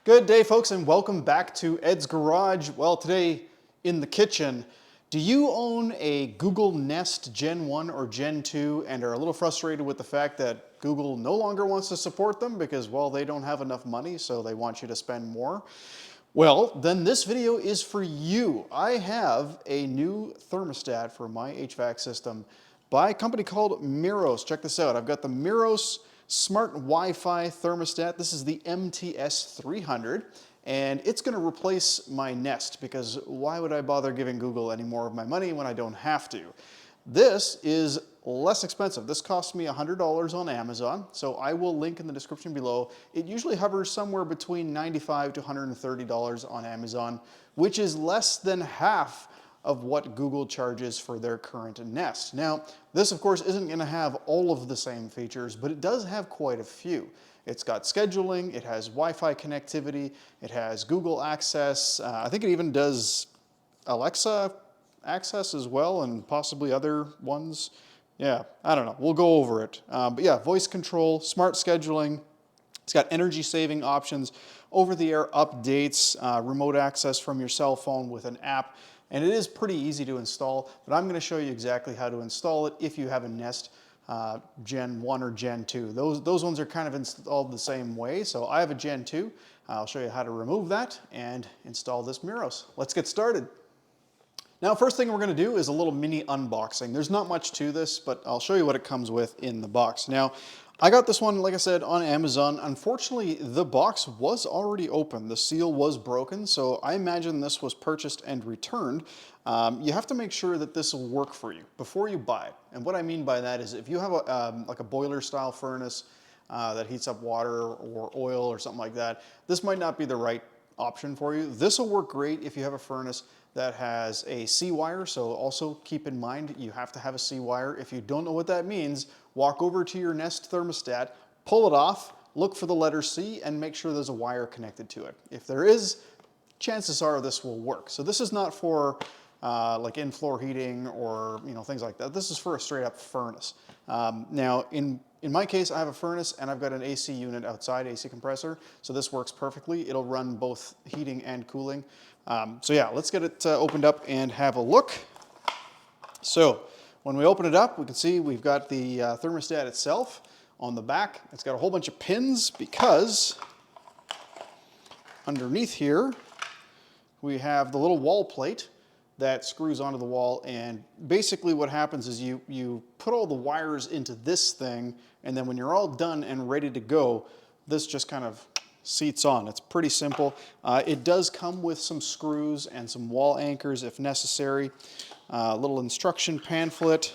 Good day, folks, and welcome back to Ed's Garage. Well, today in the kitchen, do you own a Google Nest Gen 1 or Gen 2 and are a little frustrated with the fact that Google no longer wants to support them because, well, they don't have enough money, so they want you to spend more? Well, then this video is for you. I have a new thermostat for my HVAC system by a company called Miros. Check this out. I've got the Miros Smart Wi-Fi thermostat. This is the MTS 300, and it's going to replace my Nest because why would I bother giving Google any more of my money when I don't have to? This is less expensive. This cost me $100 on Amazon, so I will link in the description below. It usually hovers somewhere between $95 to $130 on Amazon, which is less than half of what Google charges for their current Nest. Now, this of course isn't going to have all of the same features, but it does have quite a few. It's got scheduling, it has Wi-Fi connectivity, it has Google Access, I think it even does Alexa access as well, and possibly other ones. Yeah, I don't know, we'll go over it. But yeah, voice control, smart scheduling, it's got energy saving options, over-the-air updates, remote access from your cell phone with an app, and it is pretty easy to install, but I'm going to show you exactly how to install it if you have a Nest Gen 1 or Gen 2. Those ones are kind of installed the same way, so I have a Gen 2. I'll show you how to remove that and install this Miros. Let's get started. Now, first thing we're going to do is a little mini unboxing. There's not much to this, but I'll show you what it comes with in the box. Now, I got this one, like I said, on Amazon. Unfortunately, the box was already open. The seal was broken, so I imagine this was purchased and returned. You have to make sure that this will work for you before you buy it. And what I mean by that is if you have like a boiler-style furnace that heats up water or oil or something like that, this might not be the right option for you. This will work great if you have a furnace that has a C-wire, so also keep in mind you have to have a C-wire. If you don't know what that means, walk over to your Nest thermostat, pull it off, look for the letter C, and make sure there's a wire connected to it. If there is, chances are this will work. So this is not for like in-floor heating or things like that. This is for a straight-up furnace. Now, in my case, I have a furnace and I've got an AC unit outside, AC compressor, so this works perfectly. It'll run both heating and cooling. So yeah, let's get it opened up and have a look. So when we open it up, we can see we've got the thermostat itself on the back. It's got a whole bunch of pins because underneath here we have the little wall plate that screws onto the wall, and basically what happens is you put all the wires into this thing, and then when you're all done and ready to go, this just kind of seats on. It's pretty simple. It does come with some screws and some wall anchors if necessary. A little instruction pamphlet,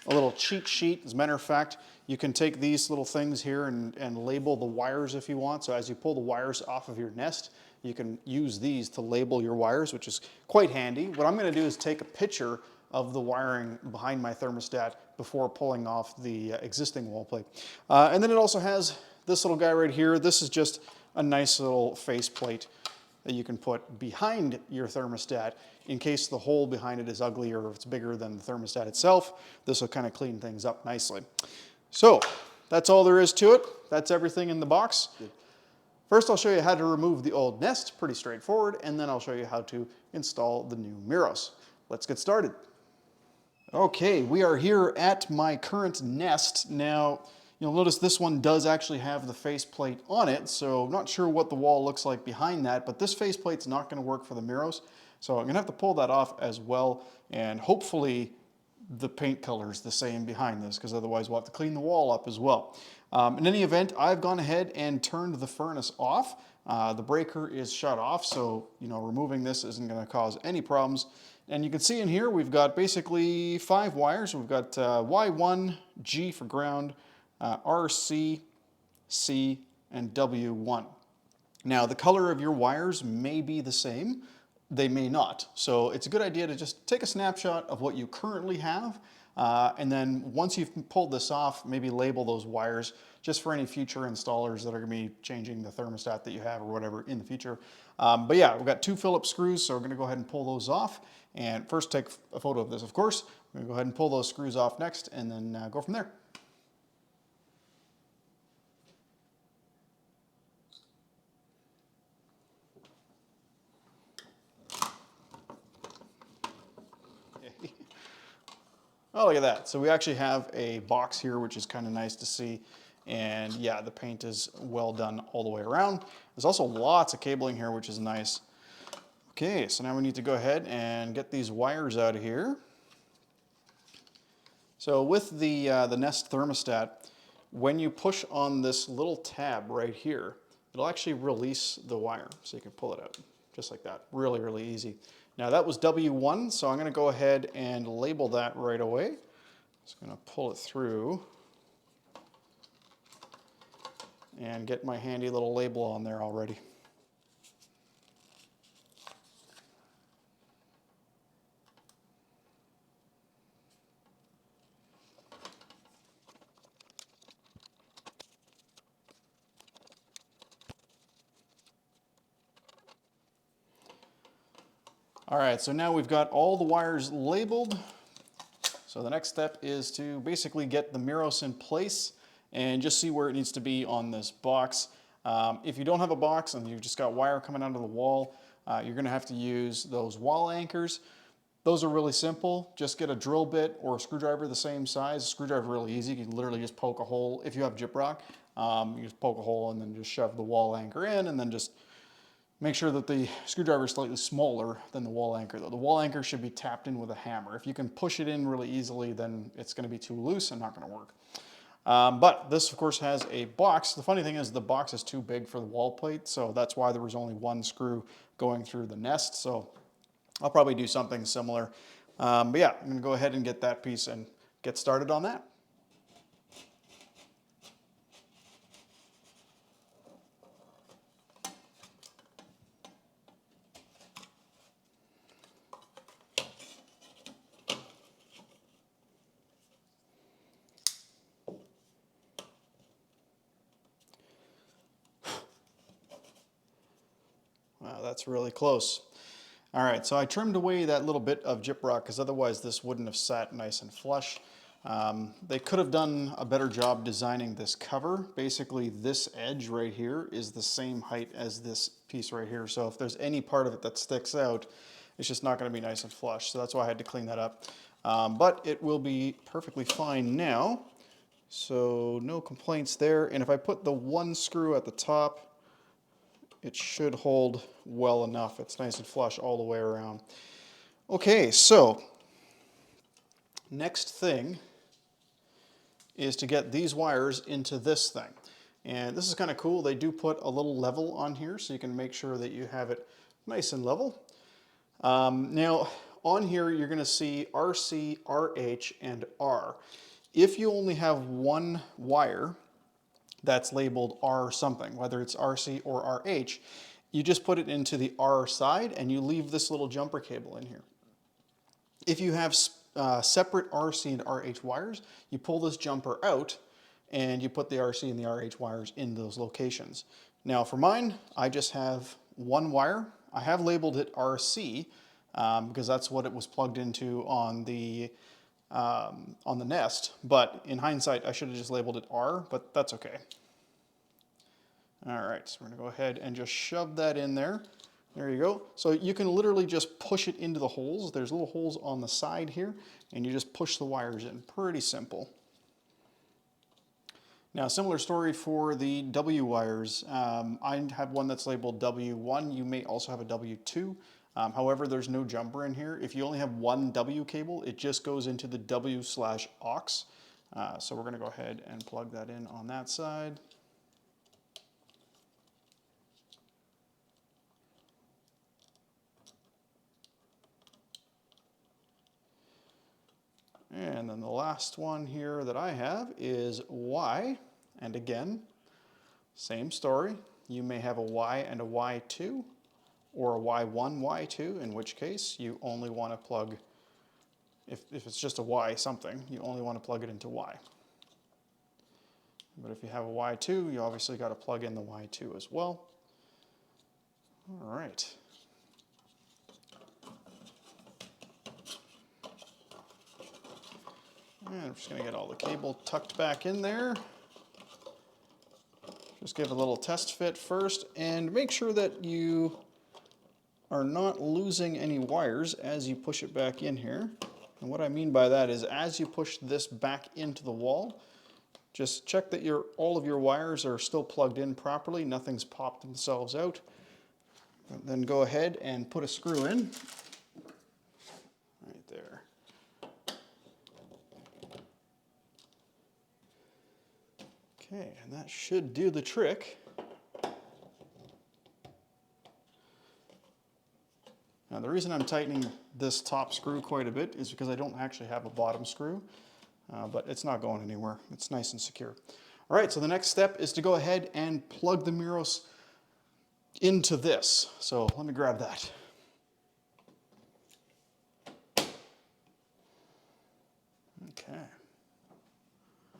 a little cheat sheet. As a matter of fact, you can take these little things here and label the wires if you want. So as you pull the wires off of your Nest, you can use these to label your wires, which is quite handy. What I'm going to do is take a picture of the wiring behind my thermostat before pulling off the existing wall plate. And then it also has this little guy right here. This is just a nice little face plate that you can put behind your thermostat in case the hole behind it is ugly or if it's bigger than the thermostat itself. This will kind of clean things up nicely. So that's all there is to it. That's everything in the box. First, I'll show you how to remove the old Nest, pretty straightforward, and then I'll show you how to install the new Miros. Let's get started. Okay, we are here at my current Nest. Now, you'll notice this one does actually have the faceplate on it, so I'm not sure what the wall looks like behind that, but this faceplate's not going to work for the Miros, so I'm going to have to pull that off as well, and hopefully the paint color is the same behind this, because otherwise we'll have to clean the wall up as well. In any event, I've gone ahead and turned the furnace off. The breaker is shut off, so removing this isn't going to cause any problems. And you can see in here we've got basically 5 wires. We've got Y1, G for ground, RC, C, and W1. Now the color of your wires may be the same, they may not. So it's a good idea to just take a snapshot of what you currently have, and then once you've pulled this off, maybe label those wires just for any future installers that are going to be changing the thermostat that you have or whatever in the future. But yeah, we've got 2 Phillips screws, so we're going to go ahead and pull those off. And first take a photo of this, of course. We're going to go ahead and pull those screws off next and then go from there. Oh, look at that. So we actually have a box here, which is kind of nice to see. And yeah, the paint is well done all the way around. There's also lots of cabling here, which is nice. Okay, so now we need to go ahead and get these wires out of here. So with the Nest thermostat, when you push on this little tab right here, it'll actually release the wire. So you can pull it out just like that. Really, really easy. Now that was W1, so I'm gonna go ahead and label that right away. Just gonna pull it through and get my handy little label on there already. All right, so now we've got all the wires labeled. So the next step is to basically get the Miros in place and just see where it needs to be on this box. If you don't have a box and you've just got wire coming out of the wall, you're gonna have to use those wall anchors. Those are really simple. Just get a drill bit or a screwdriver the same size. A screwdriver really easy. You can literally just poke a hole. If you have gyprock, you just poke a hole and then just shove the wall anchor in, and then just make sure that the screwdriver is slightly smaller than the wall anchor though. The wall anchor should be tapped in with a hammer. If you can push it in really easily, then it's gonna be too loose and not gonna work. But this of course has a box. The funny thing is the box is too big for the wall plate, so that's why there was only one screw going through the Nest. So I'll probably do something similar. But yeah, I'm gonna go ahead and get that piece and get started on that. Wow, that's really close. All right, so I trimmed away that little bit of gyprock because otherwise this wouldn't have sat nice and flush. They could have done a better job designing this cover. Basically, this edge right here is the same height as this piece right here. So if there's any part of it that sticks out, it's just not going to be nice and flush. So that's why I had to clean that up. But it will be perfectly fine now. So no complaints there. And if I put the one screw at the top, it should hold well enough. It's nice and flush all the way around. Okay, so next thing is to get these wires into this thing. And this is kind of cool. They do put a little level on here so you can make sure that you have it nice and level. Now on here you're going to see RC, RH, and R. If you only have one wire that's labeled R something, whether it's RC or RH, you just put it into the R side and you leave this little jumper cable in here. If you have separate RC and RH wires, you pull this jumper out and you put the RC and the RH wires in those locations. Now for mine, I just have one wire. I have labeled it RC because that's what it was plugged into on the Nest, but in hindsight, I should have just labeled it R, but that's okay. All right, so we're gonna go ahead and just shove that in there. There you go. So you can literally just push it into the holes. There's little holes on the side here, and you just push the wires in. Pretty simple. Now, similar story for the W wires. I have one that's labeled W1. You may also have a W2. However, there's no jumper in here. If you only have one W cable, it just goes into the W/aux. So we're gonna go ahead and plug that in on that side. And then the last one here that I have is Y. And again, same story. You may have a Y and a Y2, or a Y1, Y2, in which case you only want to plug, if it's just a Y something, you only want to plug it into Y. But if you have a Y2, you obviously got to plug in the Y2 as well. All right. And I'm just going to get all the cable tucked back in there. Just give a little test fit first and make sure that you are not losing any wires as you push it back in here. And what I mean by that is as you push this back into the wall, just check that all of your wires are still plugged in properly, nothing's popped themselves out. And then go ahead and put a screw in, right there. Okay, and that should do the trick. Now the reason I'm tightening this top screw quite a bit is because I don't actually have a bottom screw, but it's not going anywhere. It's nice and secure. All right, so the next step is to go ahead and plug the Miros into this. So let me grab that. Okay.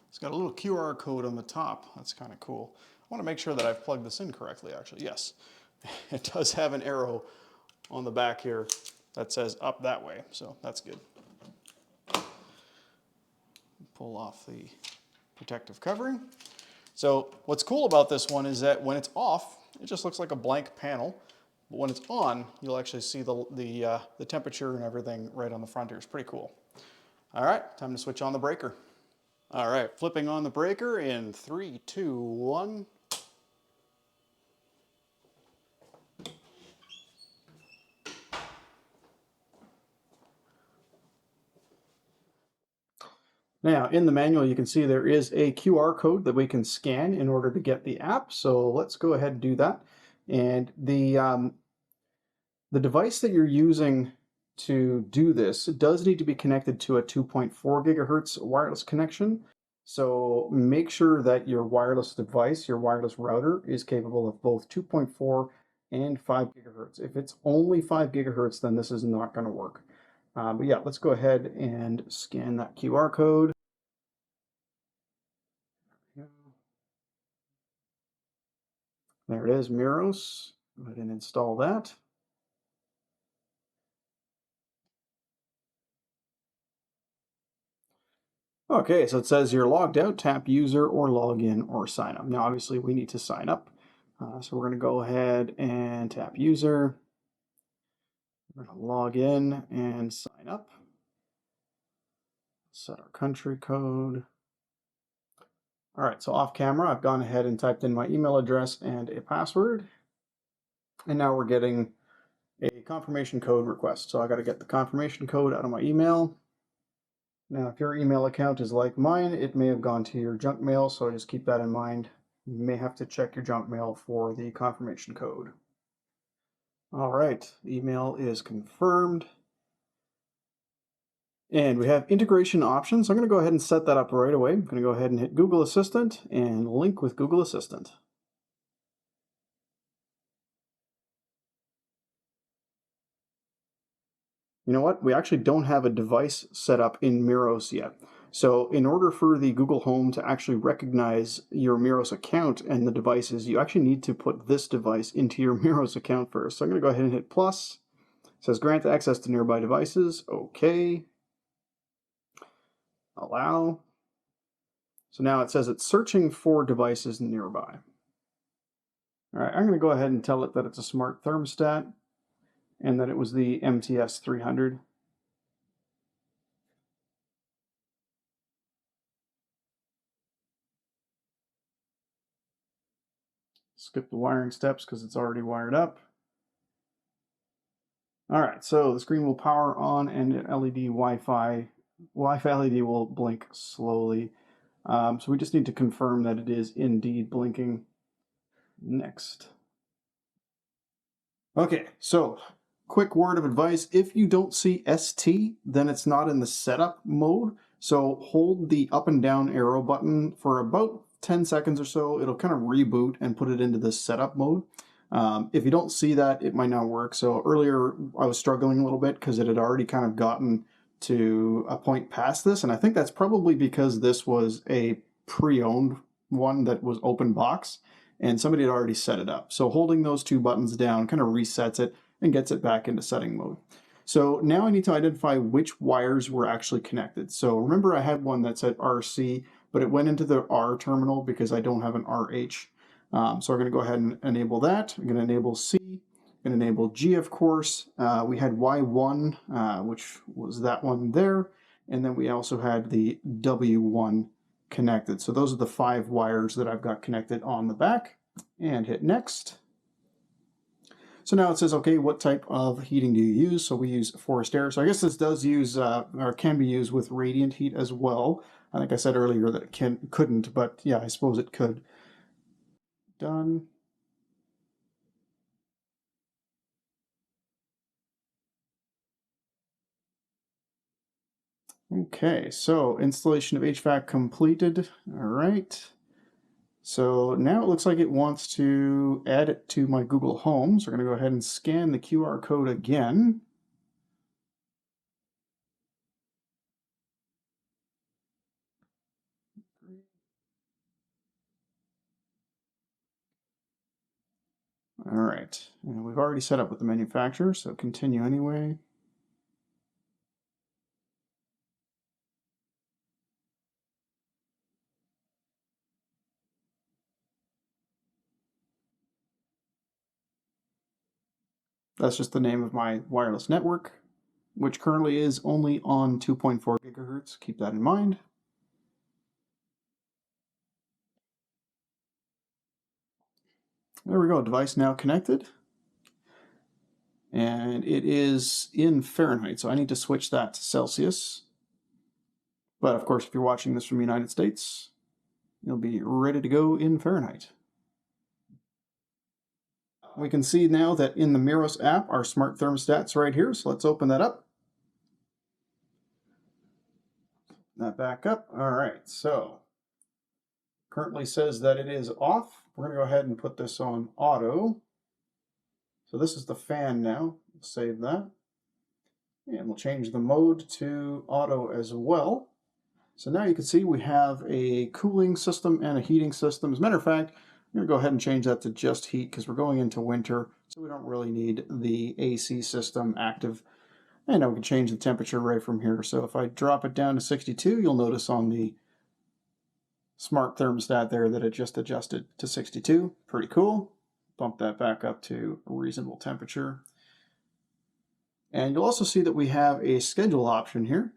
It's got a little QR code on the top. That's kind of cool. I want to make sure that I've plugged this in correctly, actually. Yes, it does have an arrow on the back here that says up that way, so that's good. Pull off the protective covering. So what's cool about this one is that when it's off, it just looks like a blank panel. But when it's on, you'll actually see the temperature and everything right on the front here. It's pretty cool. All right, time to switch on the breaker. All right, flipping on the breaker in 3, 2, 1. Now, in the manual, you can see there is a QR code that we can scan in order to get the app. So let's go ahead and do that. And the device that you're using to do this does need to be connected to a 2.4 gigahertz wireless connection. So make sure that your wireless device, your wireless router, is capable of both 2.4 and 5 gigahertz. If it's only 5 gigahertz, then this is not going to work. But yeah, let's go ahead and scan that QR code. There it is, Miros. Go ahead and install that. Okay, so it says you're logged out, tap user or log in or sign up. Now, obviously, we need to sign up. So we're going to go ahead and tap user. We're going to log in and sign up. Set our country code. All right, so off camera, I've gone ahead and typed in my email address and a password. And now we're getting a confirmation code request. So I got to get the confirmation code out of my email. Now, if your email account is like mine, it may have gone to your junk mail, so just keep that in mind. You may have to check your junk mail for the confirmation code. All right, the email is confirmed. And we have integration options. I'm going to go ahead and set that up right away. I'm going to go ahead and hit Google Assistant and link with Google Assistant. You know what? We actually don't have a device set up in Miros yet. So in order for the Google Home to actually recognize your Miros account and the devices, you actually need to put this device into your Miros account first. So I'm going to go ahead and hit plus. It says grant access to nearby devices. Okay. Allow. So now it says it's searching for devices nearby. All right, I'm going to go ahead and tell it that it's a smart thermostat and that it was the MTS 300. Skip the wiring steps because it's already wired up. All right, so the screen will power on and LED Wi-Fi LED will blink slowly. So we just need to confirm that it is indeed blinking. Next. Okay, so quick word of advice. If you don't see ST, then it's not in the setup mode. So hold the up and down arrow button for about 10 seconds or so. It'll kind of reboot and put it into the setup mode. If you don't see that, it might not work. So earlier I was struggling a little bit because it had already kind of gotten to a point past this. And I think that's probably because this was a pre-owned one that was open box and somebody had already set it up. So holding those two buttons down kind of resets it and gets it back into setting mode. So now I need to identify which wires were actually connected. So remember I had one that said RC, but it went into the R terminal because I don't have an RH. So we're going to go ahead and enable that. I'm going to enable C, and enable G, of course. We had Y1, which was that one there, and then we also had the W1 connected. So those are the 5 wires that I've got connected on the back, and hit next. So now it says, okay, what type of heating do you use? So we use forced air. So I guess this does use, or can be used with radiant heat as well. I think I said earlier that it couldn't, but yeah, I suppose it could. Done. Okay, so installation of HVAC completed. All right. So now it looks like it wants to add it to my Google Home. So we're going to go ahead and scan the QR code again. All right, and we've already set up with the manufacturer, so continue anyway. That's just the name of my wireless network, which currently is only on 2.4 gigahertz. Keep that in mind. There we go, device now connected. And it is in Fahrenheit, so I need to switch that to Celsius. But of course, if you're watching this from the United States, you'll be ready to go in Fahrenheit. We can see now that in the Miros app, our smart thermostat's right here, so let's open that up. That back up. All right, so currently says that it is off. We're going to go ahead and put this on auto. So this is the fan now. We'll save that. And we'll change the mode to auto as well. So now you can see we have a cooling system and a heating system. As a matter of fact, I'm going to go ahead and change that to just heat because we're going into winter, so we don't really need the AC system active. And now we can change the temperature right from here. So if I drop it down to 62, you'll notice on the smart thermostat there that it just adjusted to 62. Pretty cool. Bump that back up to a reasonable temperature. And you'll also see that we have a schedule option here.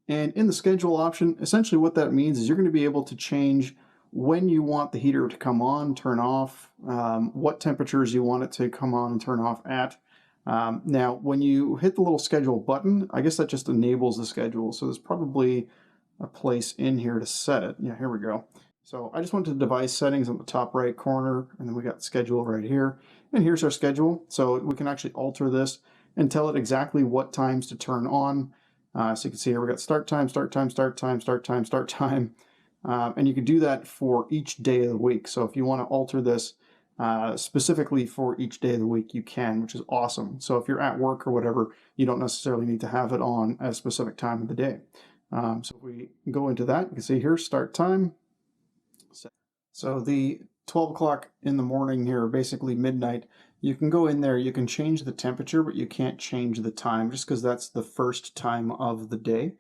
And in the schedule option, essentially what that means is you're going to be able to change when you want the heater to come on, turn off, what temperatures you want it to come on and turn off at. Now, when you hit the little schedule button, I guess that just enables the schedule. So there's probably a place in here to set it. Yeah, here we go. So I just went to device settings on the top right corner, and then we got schedule right here. And here's our schedule. So we can actually alter this and tell it exactly what times to turn on. So you can see here we got start time, start time, start time, start time, start time. And you can do that for each day of the week. So if you want to alter this specifically for each day of the week, you can, which is awesome. So if you're at work or whatever, you don't necessarily need to have it on at a specific time of the day. So if we go into that, you can see here, start time. So the 12 o'clock in the morning here, basically midnight, you can go in there, you can change the temperature, but you can't change the time just because that's the first time of the day.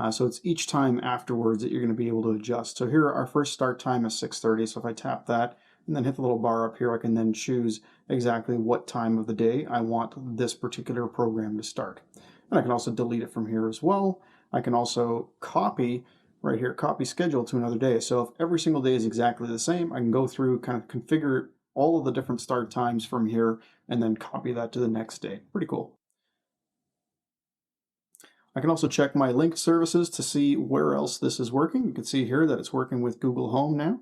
So it's each time afterwards that you're going to be able to adjust. So here our first start time is 6:30. So if I tap that and then hit the little bar up here, I can then choose exactly what time of the day I want this particular program to start. And I can also delete it from here as well. I can also copy right here, copy schedule to another day. So if every single day is exactly the same, I can go through, kind of configure all of the different start times from here and then copy that to the next day. Pretty cool. I can also check my linked services to see where else this is working. You can see here that it's working with Google Home now.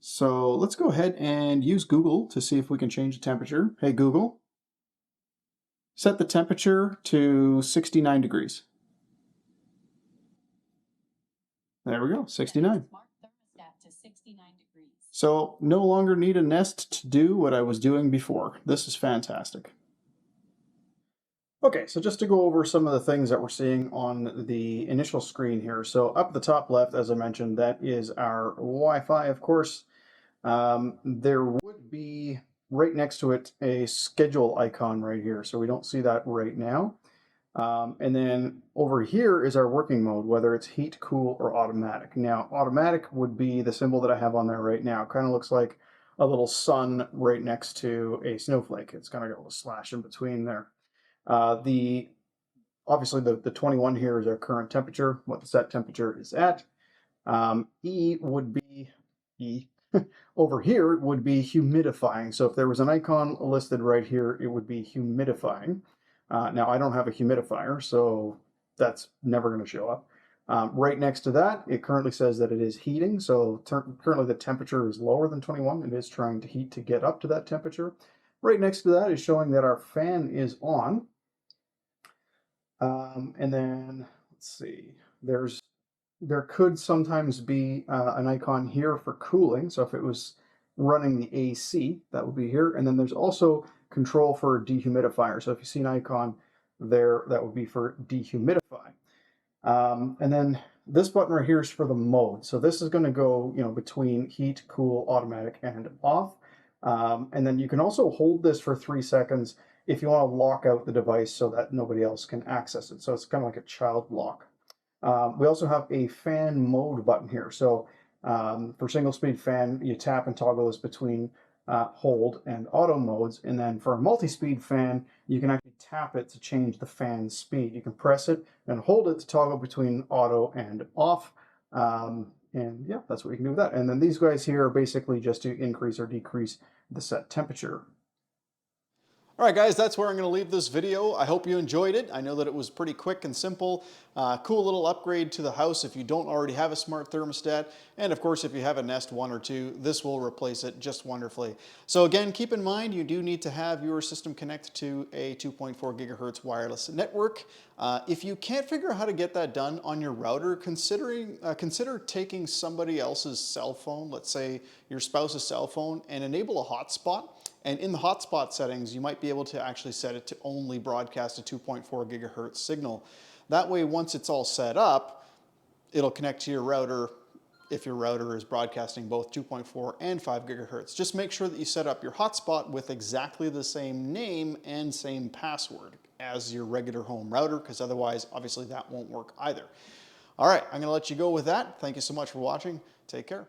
So let's go ahead and use Google to see if we can change the temperature. Hey Google, set the temperature to 69 degrees. There we go, 69. So no longer need a Nest to do what I was doing before. This is fantastic. Okay, so just to go over some of the things that we're seeing on the initial screen here. So up at the top left, as I mentioned, that is our Wi-Fi, of course. There would be right next to it a schedule icon right here. So we don't see that right now. And then over here is our working mode, whether it's heat, cool, or automatic. Now, automatic would be the symbol that I have on there right now. It kind of looks like a little sun right next to a snowflake. It's kind of got a little slash in between there. The Obviously the 21 here is our current temperature, what the set temperature is at. E would be E. Over here would be humidifying. So if there was an icon listed right here, it would be humidifying. Now I don't have a humidifier, so that's never going to show up. Right next to that, it currently says that it is heating. So currently the temperature is lower than 21. It is trying to heat to get up to that temperature. Right next to that is showing that our fan is on. And then let's see, there could sometimes be an icon here for cooling. So if it was running the AC, that would be here. And then there's also control for dehumidifier. So if you see an icon there, that would be for dehumidify. And then this button right here is for the mode. So this is going to go, between heat, cool, automatic, and off. And then you can also hold this for 3 seconds if you want to lock out the device so that nobody else can access it. So it's kind of like a child lock. We also have a fan mode button here. So for single speed fan, you tap and toggle this between hold and auto modes. And then for a multi-speed fan, you can actually tap it to change the fan speed. You can press it and hold it to toggle between auto and off. And yeah, that's what you can do with that. And then these guys here are basically just to increase or decrease the set temperature. All right, guys, that's where I'm going to leave this video. I hope you enjoyed it. I know that it was pretty quick and simple. Cool little upgrade to the house if you don't already have a smart thermostat. And of course, if you have a Nest 1 or 2, this will replace it just wonderfully. So again, keep in mind, you do need to have your system connected to a 2.4 gigahertz wireless network. If you can't figure out how to get that done on your router, consider taking somebody else's cell phone, let's say your spouse's cell phone, and enable a hotspot. And in the hotspot settings, you might be able to actually set it to only broadcast a 2.4 gigahertz signal. That way, once it's all set up, it'll connect to your router if your router is broadcasting both 2.4 and 5 gigahertz. Just make sure that you set up your hotspot with exactly the same name and same password as your regular home router, because otherwise, obviously, that won't work either. All right, I'm going to let you go with that. Thank you so much for watching. Take care.